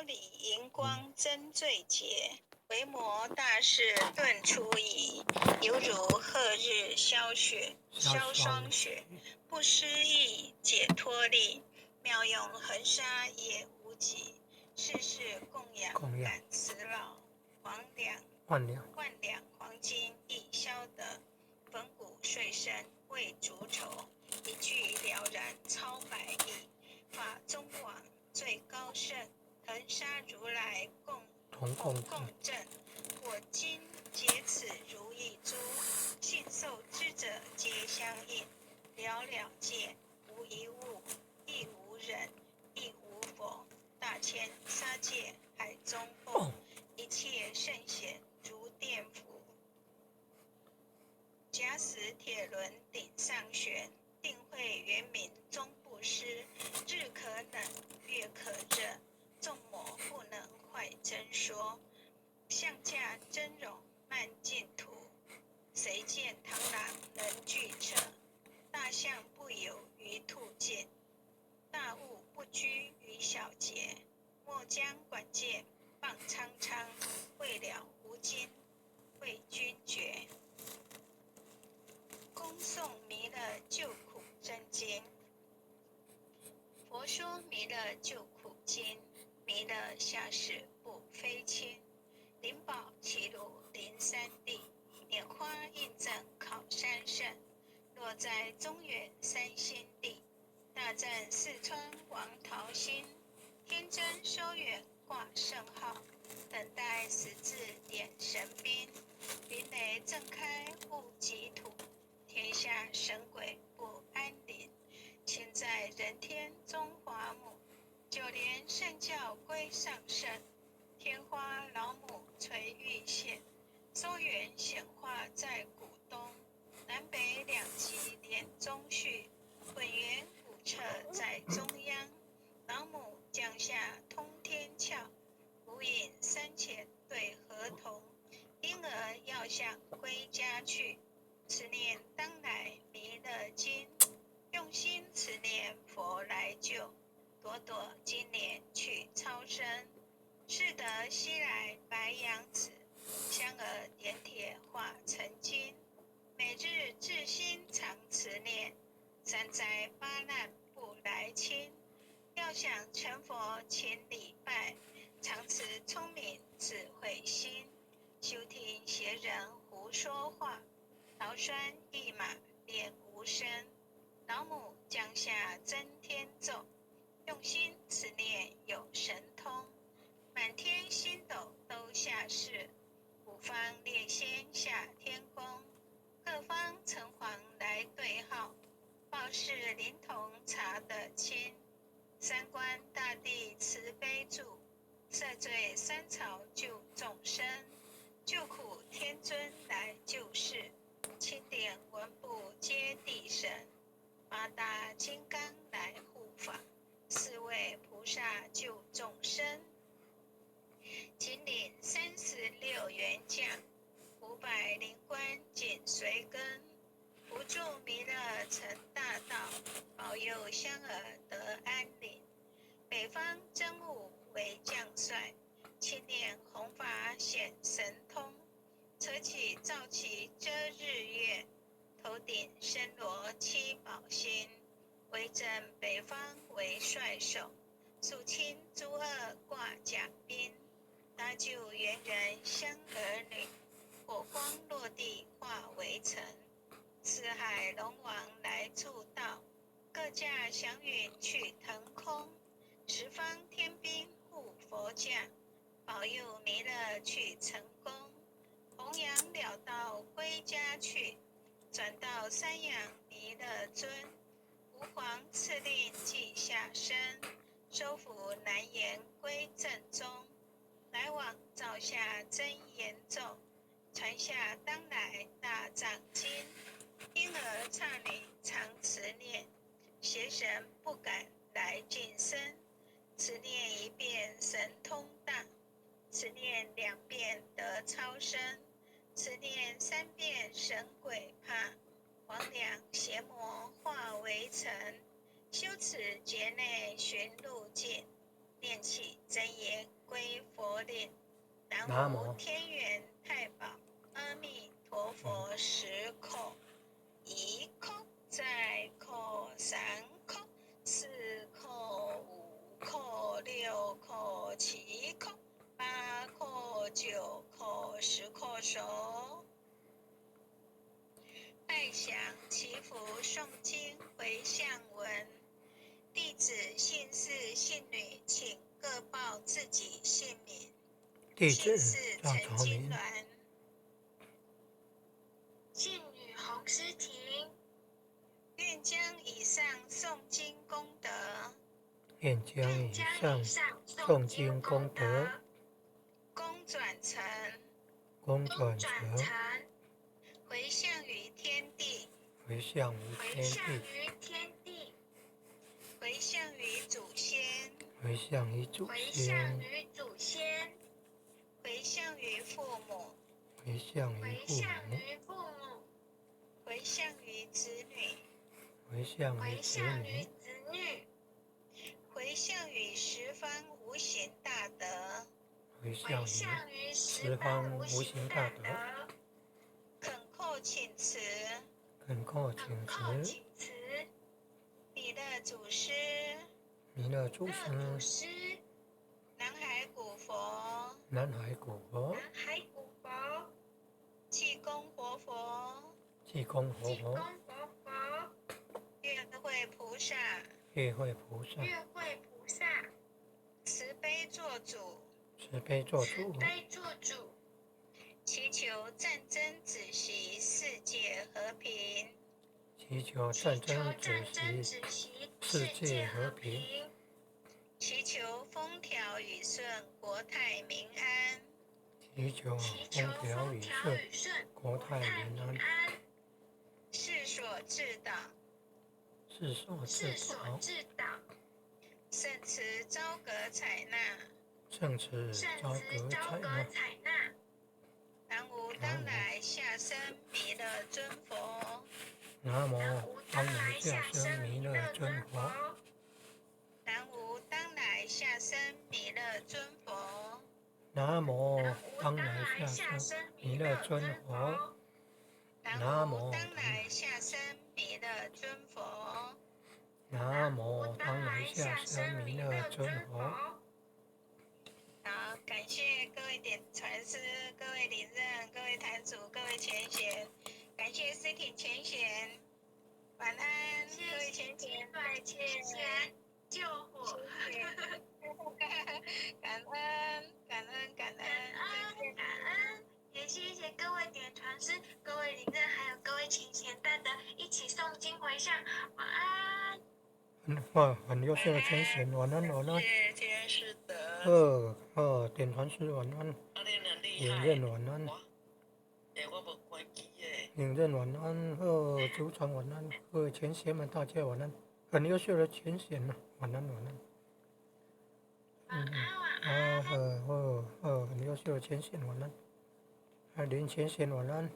里荧光真最洁，维摩大士顿出矣。犹如赫日消霜雪，不思议解脱力，妙用恒沙也无极。世世供养感慈老，万两黄金亦消得。粉骨碎身为足筹，一句了然超百亿。法中王最高圣，恒沙如来共振。我今解此如意珠，信受之者皆相应。了了界，无一物，亦无人，亦无佛。大千沙界海中凤，一切圣贤如电符。假使铁轮顶上悬，定慧圆明终不失。日可冷，月可热，众魔不能坏真说。象驾真容漫净土，谁见螳螂能拒彻？大象不游于兔径，大物不居于小节。莫将管剑棒苍苍，未了无尽为君绝。恭诵弥勒救苦真经。佛说弥勒救苦经，弥勒下世不非亲。灵宝齐如临三地，拈花印证考三圣。落在中原三星地，大战四川王桃心。天真收远挂圣号，等待十字点神兵。云雷震开雾极土，天下神鬼不安宁。亲在人天中华母，就连圣教归上圣。天花老母垂玉线，收圆显化在古东。南北两极连中续，混元古彻在中央。老母降下通天窍，无影三千对合同。婴儿要想归家去，此念当来弥勒经。用心此念佛来救，朵朵今年去超生。是得西来白羊子，香儿点铁化成金。每日至心常慈念，三灾八难不来侵。要想成佛勤礼拜，常持聪明智慧心。休听邪人胡说话，劳酸一马练无声。老母降下真天咒，用心此念有神通。满天星斗都下世，五方列仙下天宫。各方城隍来对号，报事灵童查得清。三官大帝慈悲助，赦罪三朝救众生。救苦天尊来救世，钦点文部皆地神。八大金刚来护法，四位菩萨救众生。金领36员将，500灵官紧随跟。扶助弥勒成大道，保佑香儿得安宁。北方真武为将帅，亲念弘法显神通。扯起皂旗遮日月，头顶身罗七宝星。威震北方为帅首，肃清诸恶挂甲兵。搭救猿人香儿女，火光落地化为尘。四海龙王来助道，各驾祥云去腾空。十方天兵护佛驾，保佑弥勒去成功。弘扬了道归家去，转到三阳弥勒尊。吾皇敕令即下生，收服难言归正宗。来往照下真言咒，传下当来大藏经。婴儿刹女常慈念，邪神不敢来近身。此念一遍神通大，此念2遍得超生，此念3遍神鬼怕。魍魉邪魔化为尘，修此劫内寻路径。念起真言南无天元太保阿弥陀佛10口，1口、再口、3口、4口、5口、6口、7口、8口、9口、10口手。拜降祈福诵经回向文，弟子姓氏姓女，请各报自己姓名。弟子姓氏赵陈金朝明，鸾，姓女洪诗婷。愿将以上诵经功德，愿将以上诵经功德，功转成，回向于天地，回向于天地，回向于祖先，回向于祖先，回向于父母，回向于父母，回向于子女，回向于子女，回向于十方无形大德，回向于十方无形大德，恳叩请辞，恳叩请辞，弥勒祖师，弥勒祖师，南海古佛，南海古佛，济公活佛，济公活佛，月会菩萨，月会菩萨，慈悲做主，慈悲做主，祈求战争止息，世界和平，祈求战争止息，世界和平，祈求风调雨顺，国泰民安，祈求风调雨顺，国泰民安，世所致导，圣慈昭格采纳，圣慈昭格采纳。南无当来下生弥勒尊佛，南无当来下生弥勒尊佛，南无当来下生弥勒尊佛，南无当来下生弥勒尊佛，南无当来下生弥勒尊佛，南无当来下生弥勒尊佛。好，感谢各位点传师、各位领任、各位坛主、各位前贤，感谢师挺前贤，晚安，各位前贤，救火，感恩，也谢谢各位点传师、各位领任，还有各位前贤大德一起诵经回向，晚安。很优秀的前贤，晚安。天师德。点传师晚安，领任晚安，领任晚安，组长晚安，各位前贤们大家晚安，很优秀的前贤呐，晚安。很优秀的前贤晚安，林前贤晚安。